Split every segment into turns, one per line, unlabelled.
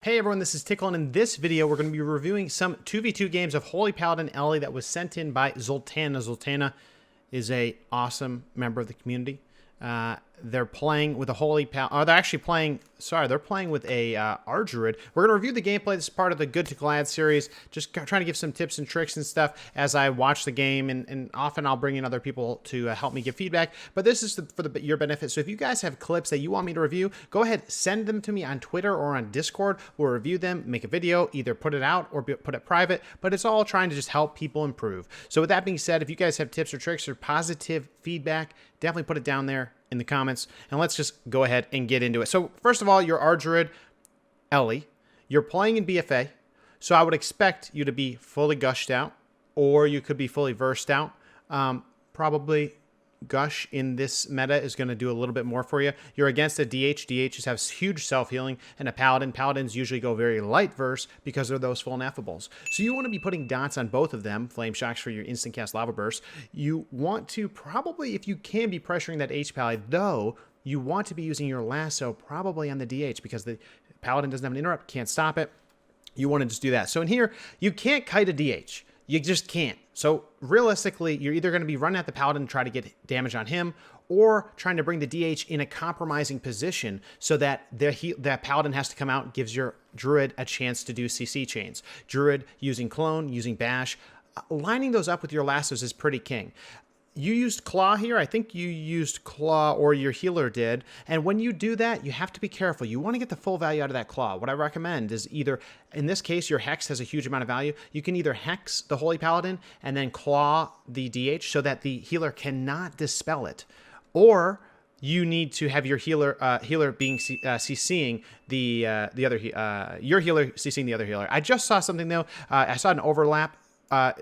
Hey everyone, this is Tiqqle, and in this video we're going to be reviewing some 2v2 games of Holy Paladin Ellie that was sent in by XULTANA. XULTANA is a awesome member of the community. They're playing with a Holy Paladin, they're actually playing, they're playing with a Druid. We're going to review the gameplay. This is part of the Good to Glad series, just trying to give some tips and tricks and stuff as I watch the game, and often I'll bring in other people to help me give feedback, but this is for your benefit. So if you guys have clips that you want me to review, go ahead, send them to me on Twitter or on Discord. We'll review them, make a video, either put it out or put it private, but it's all trying to just help people improve. So with that being said, if you guys have tips or tricks or positive feedback, definitely put it down there in the comments, and let's just go ahead and get into it. So first of all, your Druid Ellie, you're playing in BFA, so I would expect you to be fully gushed out, or you could be fully versed out. Probably Gush in this meta is going to do a little bit more for you. You're against a DH. DHs have huge self-healing, and a Paladin. Paladins usually go very light verse because they're those full ineffables. So you want to be putting dots on both of them, Flameshocks for your instant cast lava burst. You want to probably, if you can, be pressuring that H-Pally, though you want to be using your lasso probably on the DH because the Paladin doesn't have an interrupt, can't stop it. You want to just do that. So in here, you can't kite a DH. You just can't. So realistically, you're either going to be running at the Paladin and try to get damage on him, or trying to bring the DH in a compromising position so that that Paladin has to come out and gives your Druid a chance to do CC chains. Druid using Clone, using Bash, lining those up with your lassos is pretty king. You used Claw here. I think you used Claw, or your healer did. And when you do that, you have to be careful. You want to get the full value out of that Claw. What I recommend is either, in this case, your Hex has a huge amount of value. You can either Hex the Holy Paladin and then Claw the DH so that the healer cannot dispel it. Or you need to have your healer being CCing the other your healer CCing the other healer. I just saw something though. I saw an overlap.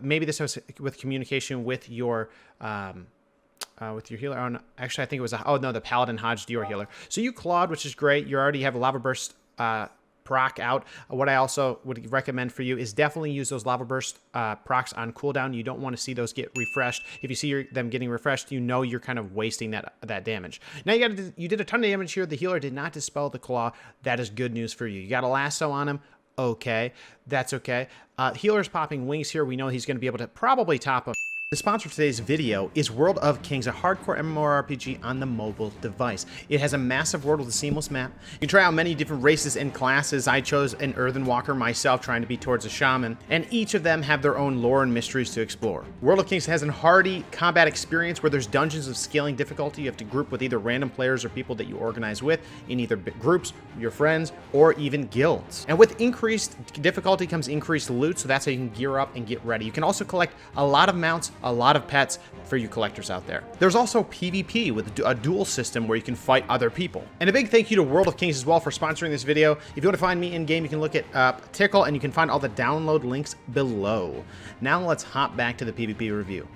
Maybe this was with communication with your healer. Oh, no, actually, I think it was the Paladin hodged your healer. So you clawed, which is great. You already have a lava burst proc out. What I also would recommend for you is definitely use those lava burst procs on cooldown. You don't want to see those get refreshed. If you see them getting refreshed, you know you're kind of wasting that damage. Now you did a ton of damage here. The healer did not dispel the claw. That is good news for you. You got a lasso on him. Okay, that's okay. Healer's popping wings here. We know he's going to be able to probably top him. The sponsor for today's video is World of Kings, a hardcore MMORPG on the mobile device. It has a massive world with a seamless map. You can try out many different races and classes. I chose an Earthen Walker myself, trying to be towards a shaman, and each of them have their own lore and mysteries to explore. World of Kings has a hardy combat experience where there's dungeons of scaling difficulty. You have to group with either random players or people that you organize with in either groups, your friends, or even guilds. And with increased difficulty comes increased loot, so that's how you can gear up and get ready. You can also collect a lot of mounts, a lot of pets for you collectors out there. There's also PvP with a duel system where you can fight other people. And a big thank you to World of Kings as well for sponsoring this video. If you want to find me in game, you can look at Tiqqle, and you can find all the download links below. Now let's hop back to the PvP review.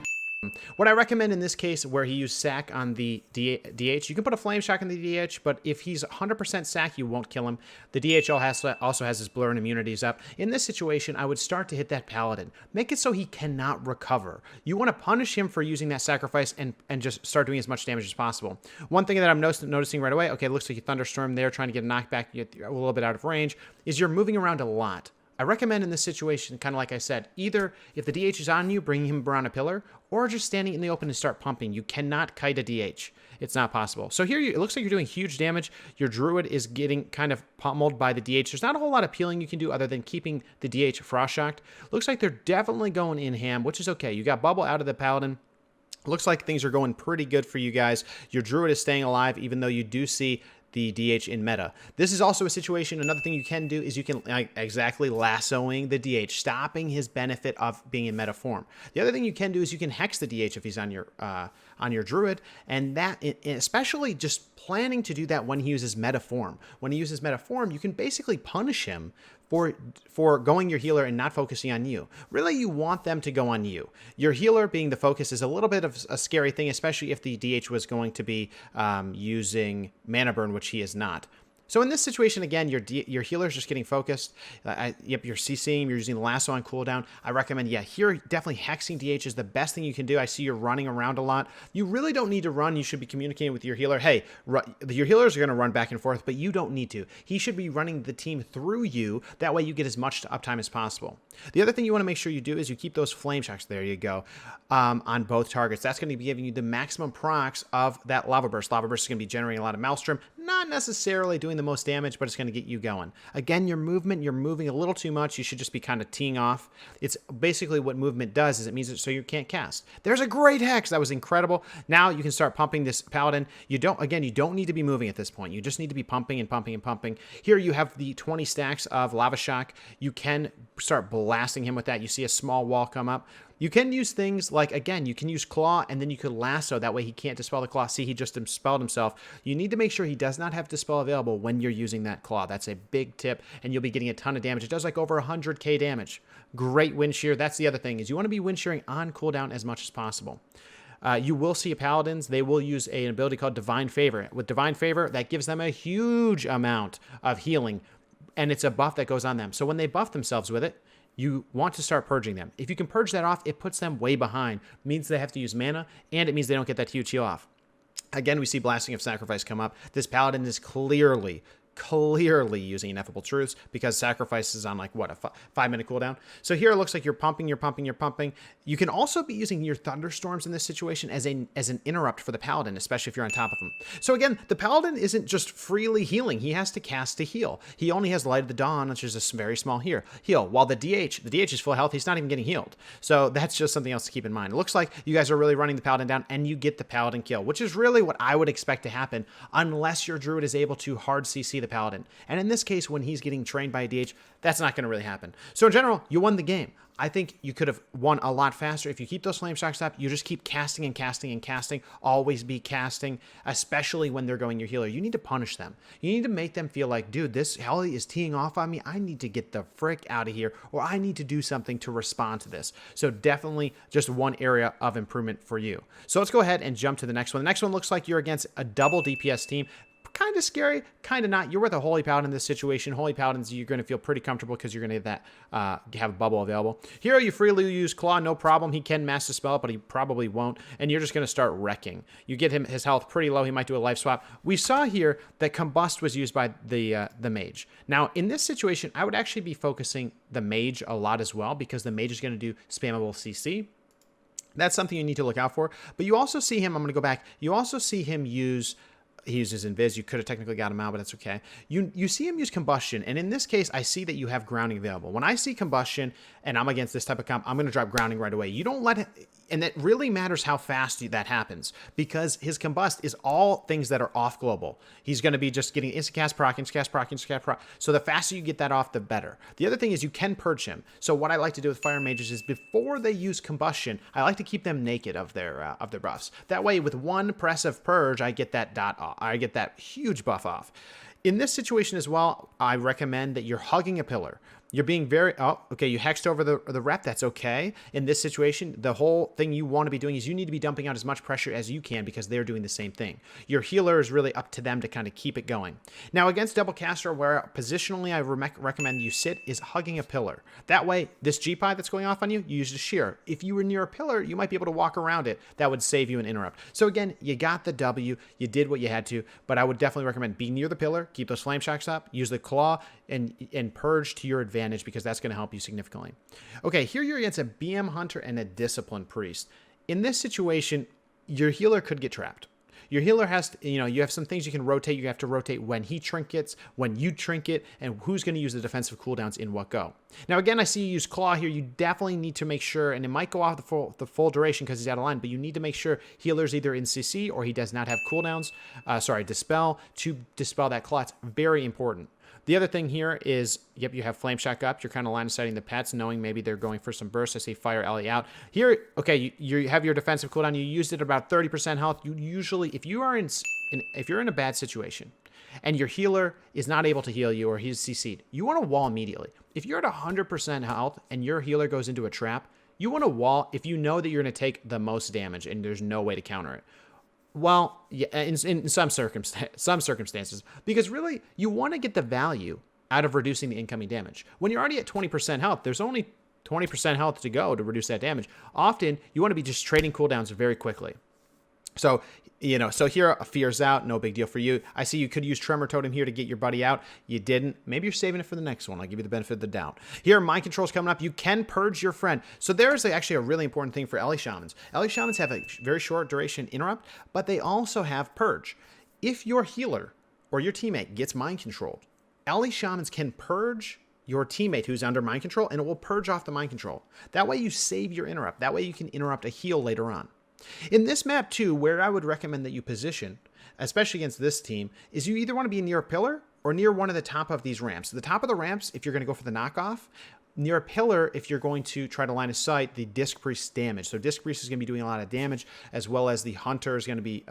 What I recommend in this case, where he used sack on the DH, you can put a Flameshock in the DH, but if he's 100% sack, you won't kill him. The DH also has his blur and immunities up. In this situation, I would start to hit that Paladin. Make it so he cannot recover. You want to punish him for using that sacrifice and just start doing as much damage as possible. One thing that I'm noticing right away, okay, it looks like you Thunderstorm there, trying to get a knockback, you get a little bit out of range, is you're moving around a lot. I recommend in this situation, kind of like I said, either if the DH is on you, bring him around a pillar, or just standing in the open and start pumping. You cannot kite a DH. It's not possible. So here, it looks like you're doing huge damage. Your Druid is getting kind of pummeled by the DH. There's not a whole lot of peeling you can do other than keeping the DH frost shocked. Looks like they're definitely going in ham, which is okay. You got bubble out of the Paladin. Looks like things are going pretty good for you guys. Your Druid is staying alive, even though you do see the DH in meta. This is also a situation, another thing you can do is you can exactly lassoing the DH, stopping his benefit of being in meta form. The other thing you can do is you can hex the DH if he's on your Druid, and that, especially just planning to do that when he uses meta form. When he uses meta form, you can basically punish him for going your healer and not focusing on you. Really, you want them to go on you. Your healer being the focus is a little bit of a scary thing, especially if the DH was going to be using mana burn, which he is not. So in this situation, again, your healer's just getting focused. Yep, you're CCing, you're using the lasso on cooldown. I recommend, yeah, here, definitely hexing DH is the best thing you can do. I see you're running around a lot. You really don't need to run. You should be communicating with your healer. Hey, your healers are going to run back and forth, but you don't need to. He should be running the team through you. That way you get as much uptime as possible. The other thing you want to make sure you do is you keep those Flameshocks, there you go, on both targets. That's going to be giving you the maximum procs of that Lava Burst. Lava Burst is going to be generating a lot of Maelstrom, not necessarily doing the most damage, but it's going to get you going. Again, your movement, you're moving a little too much. You should just be kind of teeing off. It's basically what movement does is it means it so you can't cast. There's a great hex. That was incredible. Now you can start pumping this Paladin. You don't need to be moving at this point. You just need to be pumping and pumping and pumping. Here you have the 20 stacks of Lava Shock. You can start blasting him with that. You see a small wall come up. You can use things like, again, you can use Claw, and then you could lasso. That way he can't dispel the Claw. See, he just dispelled himself. You need to make sure he does not have Dispel available when you're using that Claw. That's a big tip, and you'll be getting a ton of damage. It does like over 100k damage. Great wind shear. That's the other thing, is you want to be wind shearing on cooldown as much as possible. You will see Paladins, they will use an ability called Divine Favor. With Divine Favor, that gives them a huge amount of healing, and it's a buff that goes on them. So when they buff themselves with it, you want to start purging them. If you can purge that off, it puts them way behind. It means they have to use mana, and it means they don't get that huge heal off. Again, we see Blasting of Sacrifice come up. This Paladin is clearly using Ineffable Truths because Sacrifice is on like, what, a 5-minute cooldown? So here it looks like you're pumping. You can also be using your Thunderstorms in this situation as an interrupt for the Paladin, especially if you're on top of him. So again, the Paladin isn't just freely healing. He has to cast to heal. He only has Light of the Dawn, which is a very small heal, while the DH is full health. He's not even getting healed. So that's just something else to keep in mind. It looks like you guys are really running the Paladin down, and you get the Paladin kill, which is really what I would expect to happen unless your Druid is able to hard CC the Paladin. And in this case, when he's getting trained by a DH, that's not going to really happen. So in general, you won the game. I think you could have won a lot faster if you keep those Flame Shocks up. You just keep casting and casting and casting. Always be casting, especially when they're going your healer. You need to punish them. You need to make them feel like, dude, this Helly is teeing off on me. I need to get the frick out of here, or I need to do something to respond to this. So definitely just one area of improvement for you. So let's go ahead and jump to the next one. The next one looks like you're against a double DPS team. Kind of scary, kind of not. You're with a Holy Paladin in this situation. Holy Paladins, you're going to feel pretty comfortable because you're going to get that, have a bubble available. Here, you freely use Claw, no problem. He can mass dispel it, but he probably won't. And you're just going to start wrecking. You get him his health pretty low. He might do a life swap. We saw here that Combust was used by the Mage. Now, in this situation, I would actually be focusing the Mage a lot as well because the Mage is going to do spammable CC. That's something you need to look out for. But you also see him, I'm going to go back, you also see him use... He uses Invis. You could have technically got him out, but that's okay. You see him use Combustion, and in this case, I see that you have Grounding available. When I see Combustion, and I'm against this type of comp, I'm going to drop Grounding right away. You don't let it... And that really matters how fast that happens, because his Combust is all things that are off global. He's going to be just getting instant cast proc, instant cast proc, instant cast proc. So the faster you get that off, the better. The other thing is you can purge him. So what I like to do with Fire Mages is before they use Combustion, I like to keep them naked of their buffs. That way, with one press of Purge, I get that dot off. I get that huge buff off. In this situation as well, I recommend that you're hugging a pillar. You're being very... Oh, okay, you hexed over the rep. That's okay. In this situation, the whole thing you want to be doing is you need to be dumping out as much pressure as you can because they're doing the same thing. Your healer is really up to them to kind of keep it going. Now, against Double Caster, where positionally I recommend you sit, is hugging a pillar. That way, this G-Pie that's going off on you, you use the shear. If you were near a pillar, you might be able to walk around it. That would save you an interrupt. So again, you got the W. You did what you had to, but I would definitely recommend being near the pillar, keep those Flame Shocks up, use the Claw, and Purge to your advantage because that's going to help you significantly. Okay, here you're against a BM Hunter and a Discipline Priest. In this situation, your healer could get trapped. Your healer has to, you have some things you can rotate. You have to rotate when he trinkets, when you trinket, and who's going to use the defensive cooldowns in what go. Now, again, I see you use Claw here. You definitely need to make sure, and it might go off the full duration because he's out of line, but you need to make sure healer's either in CC or he does not have cooldowns, Dispel, to dispel that Claw. It's very important. The other thing here is, yep, you have Flameshock up. You're kind of line of sighting the pets, knowing maybe they're going for some bursts. I see Fire Ellie out. Here, okay, you have your defensive cooldown. You used it at about 30% health. You usually, if you're in a bad situation and your healer is not able to heal you or he's CC'd, you want to wall immediately. If you're at 100% health and your healer goes into a trap, you want to wall if you know that you're going to take the most damage and there's no way to counter it. Well, yeah, in some circumstances, because really you want to get the value out of reducing the incoming damage. When you're already at 20% health, there's only 20% health to go to reduce that damage. Often you want to be just trading cooldowns very quickly. So, so here Fear's out, no big deal for you. I see you could use Tremor Totem here to get your buddy out. You didn't. Maybe you're saving it for the next one. I'll give you the benefit of the doubt. Here, Mind Control's coming up. You can purge your friend. So there's actually a really important thing for Ellie Shamans. Ellie Shamans have a very short duration interrupt, but they also have purge. If your healer or your teammate gets mind controlled, Ellie Shamans can purge your teammate who's under mind control, and it will purge off the mind control. That way you save your interrupt. That way you can interrupt a heal later on. In this map too, where I would recommend that you position, especially against this team, is you either want to be near a pillar or near one of the top of these ramps. The top of the ramps, if you're going to go for the knockoff, near a pillar, if you're going to try to line of sight the Disc Priest damage. So Disc Priest is going to be doing a lot of damage, as well as the Hunter is going to be,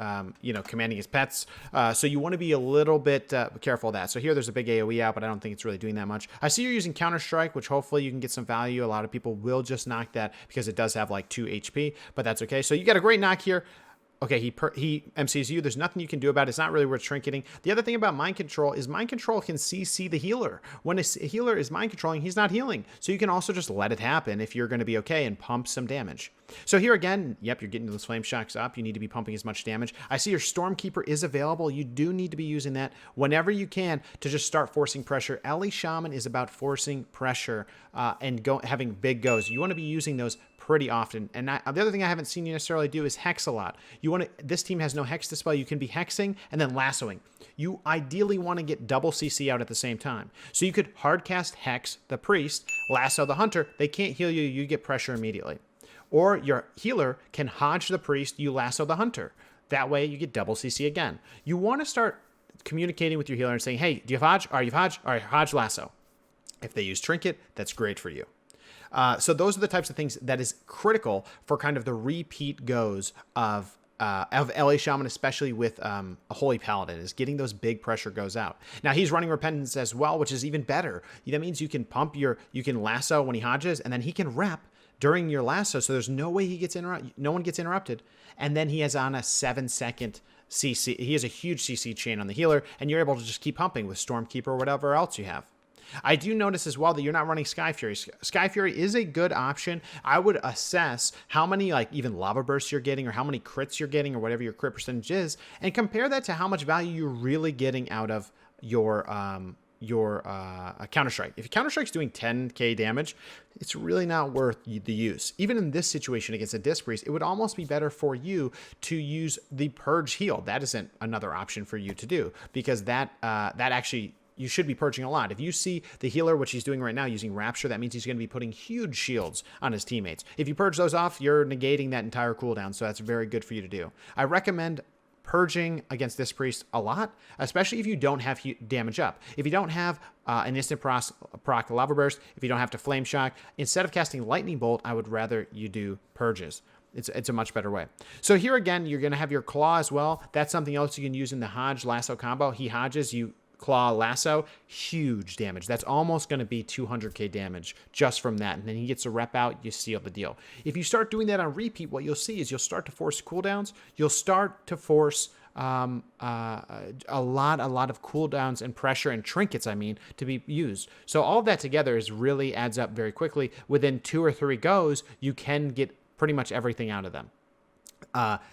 commanding his pets. So you want to be a little bit careful of that. So here there's a big AoE out, but I don't think it's really doing that much. I see you're using Counter-Strike, which hopefully you can get some value. A lot of people will just knock that because it does have like 2 HP, but that's okay. So you got a great knock here. Okay, he MCs you. There's nothing you can do about it. It's not really worth trinketing. The other thing about Mind Control is Mind Control can CC the healer. When a healer is Mind Controlling, he's not healing. So you can also just let it happen if you're going to be okay and pump some damage. So here again, yep, you're getting those Flameshocks up. You need to be pumping as much damage. I see your Stormkeeper is available. You do need to be using that whenever you can to just start forcing pressure. Ellie Shaman is about forcing pressure and having big goes. You want to be using those pretty often. And the other thing I haven't seen you necessarily do is hex a lot. This team has no hex dispel. You can be hexing and then lassoing. You ideally want to get double CC out at the same time. So you could hardcast hex the priest, lasso the hunter. They can't heal you. You get pressure immediately. Or your healer can hodge the priest. You lasso the hunter. That way you get double CC again. You want to start communicating with your healer and saying, hey, do you have hodge? All right, you've hodge. All right, hodge lasso. If they use trinket, that's great for you. So those are the types of things that is critical for kind of the repeat goes of LA Shaman, especially with a Holy Paladin, is getting those big pressure goes out. Now he's running Repentance as well, which is even better. That means you can you can lasso when he hodges, and then he can rep during your lasso, so there's no way he gets no one gets interrupted. And then he has on a 7-second CC. He has a huge CC chain on the healer, and you're able to just keep pumping with Stormkeeper or whatever else you have. I do notice as well that you're not running Sky Fury. Sky Fury is a good option. I would assess how many even lava bursts you're getting or how many crits you're getting or whatever your crit percentage is, and compare that to how much value you're really getting out of your Counter-Strike. If Counter-Strike's doing 10k damage, it's really not worth the use. Even in this situation against a Disc Priest, it would almost be better for you to use the Purge heal. That isn't another option for you to do, because that actually, you should be purging a lot. If you see the healer, which he's doing right now, using Rapture, that means he's going to be putting huge shields on his teammates. If you purge those off, you're negating that entire cooldown, so that's very good for you to do. I recommend purging against this priest a lot, especially if you don't have damage up. If you don't have an instant proc lava burst, if you don't have to flame shock, instead of casting lightning bolt, I would rather you do purges. It's a much better way. So here again, you're going to have your claw as well. That's something else you can use in the Hodge lasso combo. He hodges, you claw lasso, huge damage. That's almost going to be 200k damage just from that. And then he gets a rep out, you seal the deal. If you start doing that on repeat, what you'll see is you'll start to force cooldowns. You'll start to force a lot of cooldowns and pressure and trinkets, to be used. So all of that together really adds up very quickly. Within 2 or 3 goes, you can get pretty much everything out of them.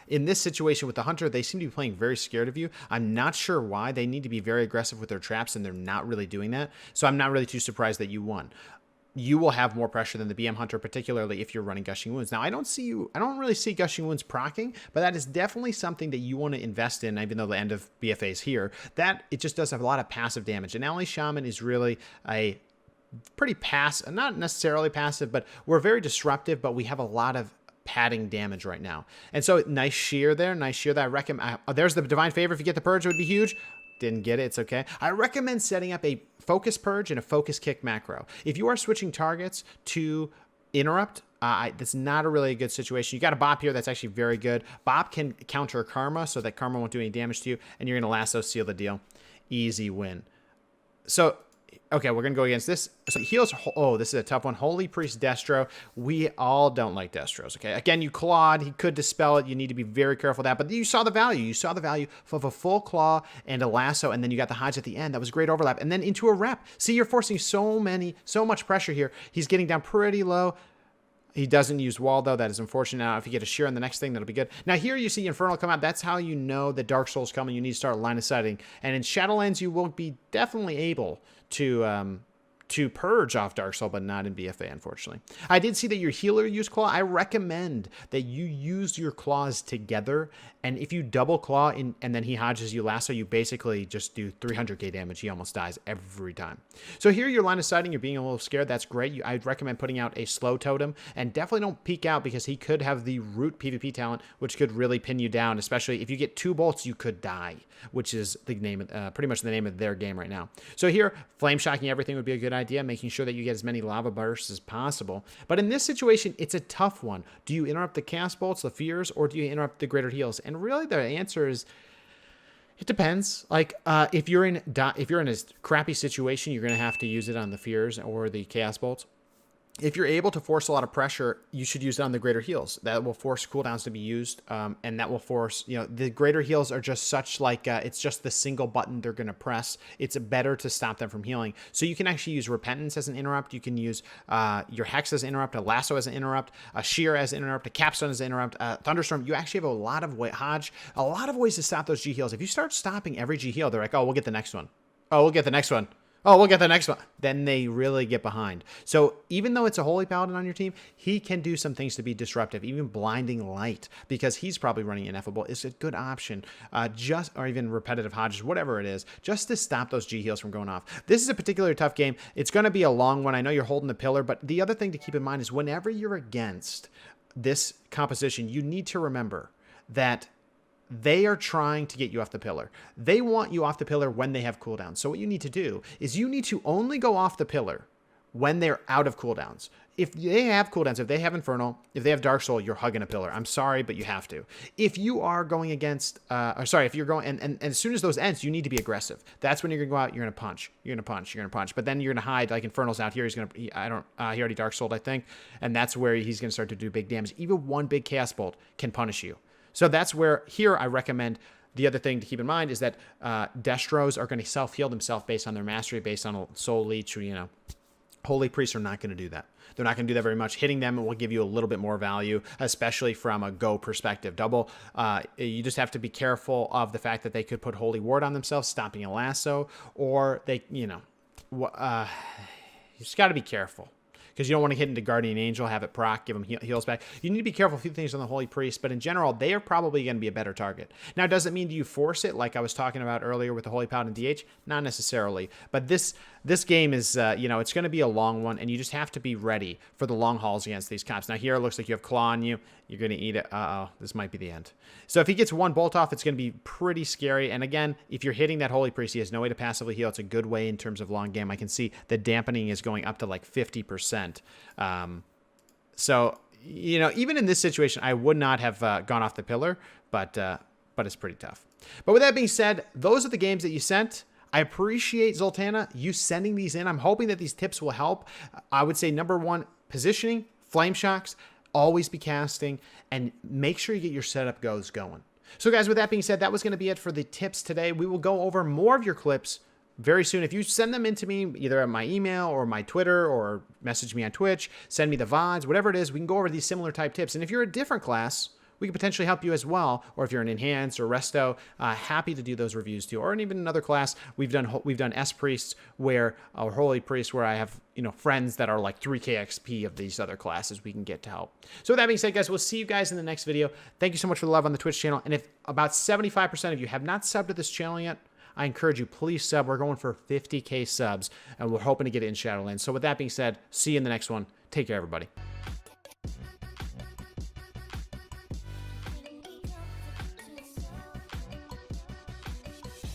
In this situation with the Hunter, they seem to be playing very scared of you. I'm not sure why. They need to be very aggressive with their traps, and they're not really doing that. So I'm not really too surprised that you won. You will have more pressure than the BM Hunter, particularly if you're running Gushing Wounds. Now, I don't really see Gushing Wounds proccing, but that is definitely something that you want to invest in, even though the end of BFA is here. That, it just does have a lot of passive damage. And Ally Shaman is really a pretty passive, not necessarily passive, but we're very disruptive, but we have a lot of padding damage right now. And so nice shear there. I recommend, there's the Divine Favor. If you get the Purge, it would be huge. Didn't get it, it's okay. I recommend setting up a Focus Purge and a Focus Kick macro. If you are switching targets to interrupt, that's not a really good situation. You got a Bop here that's actually very good. Bop can counter Karma, so that Karma won't do any damage to you, and you're going to lasso seal the deal. Easy win. So Okay, we're going to go against this. So heals, oh, this is a tough one. Holy Priest Destro. We all don't like Destros, okay? Again, you clawed. He could dispel it. You need to be very careful of that. But you saw the value. You saw the value of a full claw and a lasso, and then you got the Hodge at the end. That was great overlap. And then into a rep. See, you're forcing so much pressure here. He's getting down pretty low. He doesn't use wall, though. That is unfortunate. Now, if you get a shear on the next thing, that'll be good. Now, here you see Infernal come out. That's how you know that Dark Soul's coming. You need to start line of sighting. And in Shadowlands, you will be definitely able to purge off Dark Soul, but not in BFA, unfortunately. I did see that your healer used Claw. I recommend that you use your claws together, and if you double claw and then he hodges you lasso, you basically just do 300k damage. He almost dies every time. So here your line of sighting, you're being a little scared. That's great. I'd recommend putting out a slow totem, and definitely don't peek out because he could have the root PvP talent, which could really pin you down, especially if you get 2 bolts, you could die, which is the name of, pretty much the name of their game right now. So here, flame shocking everything would be a good idea, making sure that you get as many lava bursts as possible. But in this situation, it's a tough one. Do you interrupt the cast bolts, the fears, or do you interrupt the greater heals? And really the answer is, it depends. Like, if you're in a crappy situation, you're going to have to use it on the fears or the chaos bolts. If you're able to force a lot of pressure, you should use it on the greater heals. That will force cooldowns to be used, and that will force, the greater heals are just such like, it's just the single button they're going to press. It's better to stop them from healing. So you can actually use Repentance as an interrupt. You can use your Hex as an interrupt, a Lasso as an interrupt, a Shear as an interrupt, a Capstone as an interrupt, Thunderstorm. You actually have a lot of a lot of ways to stop those G heals. If you start stopping every G heal, they're like, oh, we'll get the next one. Oh, we'll get the next one. Oh, we'll get the next one. Then they really get behind. So even though it's a Holy Paladin on your team, he can do some things to be disruptive. Even Blinding Light, because he's probably running Ineffable, is a good option. Or even Repetitive Hodges, whatever it is, just to stop those G heals from going off. This is a particularly tough game. It's going to be a long one. I know you're holding the pillar, but the other thing to keep in mind is whenever you're against this composition, you need to remember that they are trying to get you off the pillar. They want you off the pillar when they have cooldowns. So what you need to do is you need to only go off the pillar when they're out of cooldowns. If they have cooldowns, if they have Infernal, if they have Dark Soul, you're hugging a pillar. I'm sorry, but you have to. If you are going against, if you're going, and as soon as those ends, you need to be aggressive. That's when you're going to go out, you're going to punch. You're going to punch. You're going to punch. But then you're going to hide, like Infernal's out here. He's going to, he already Dark Souled, I think. And that's where he's going to start to do big damage. Even one big Chaos Bolt can punish you. So that's where, here, I recommend the other thing to keep in mind is that Destros are going to self-heal themselves based on their mastery, based on a Soul Leech, or, Holy Priests are not going to do that. They're not going to do that very much. Hitting them will give you a little bit more value, especially from a go perspective. You just have to be careful of the fact that they could put Holy Ward on themselves, stopping a lasso, or they, you just got to be careful. Because you don't want to hit into Guardian Angel, have it proc, give them heals back. You need to be careful a few things on the Holy Priest, but in general, they are probably going to be a better target. Now, does it mean do you force it like I was talking about earlier with the Holy Paladin DH? Not necessarily. But this game is, it's going to be a long one, and you just have to be ready for the long hauls against these cops. Now, here it looks like you have Claw on you. You're going to eat it. Uh-oh, this might be the end. So if he gets one bolt off, it's going to be pretty scary. And again, if you're hitting that Holy Priest, he has no way to passively heal. It's a good way in terms of long game. I can see the dampening is going up to like 50%. So, even in this situation, I would not have gone off the pillar, but it's pretty tough. But with that being said, those are the games that you sent. I appreciate, XULTANA, you sending these in. I'm hoping that these tips will help. I would say number one, positioning, flame shocks, always be casting, and make sure you get your setup goes going. So guys, with that being said, that was going to be it for the tips today. We will go over more of your clips very soon. If you send them in to me, either at my email or my Twitter, or message me on Twitch, send me the VODs, whatever it is, we can go over these similar type tips. And if you're a different class, we could potentially help you as well. Or if you're an Enhanced or Resto, happy to do those reviews too. Or even another class, we've done S Priests or Holy Priests, where I have friends that are like 3k XP of these other classes we can get to help. So with that being said, guys, we'll see you guys in the next video. Thank you so much for the love on the Twitch channel. And if about 75% of you have not subbed to this channel yet, I encourage you, please sub. We're going for 50k subs, and we're hoping to get it in Shadowlands. So with that being said, see you in the next one. Take care, everybody.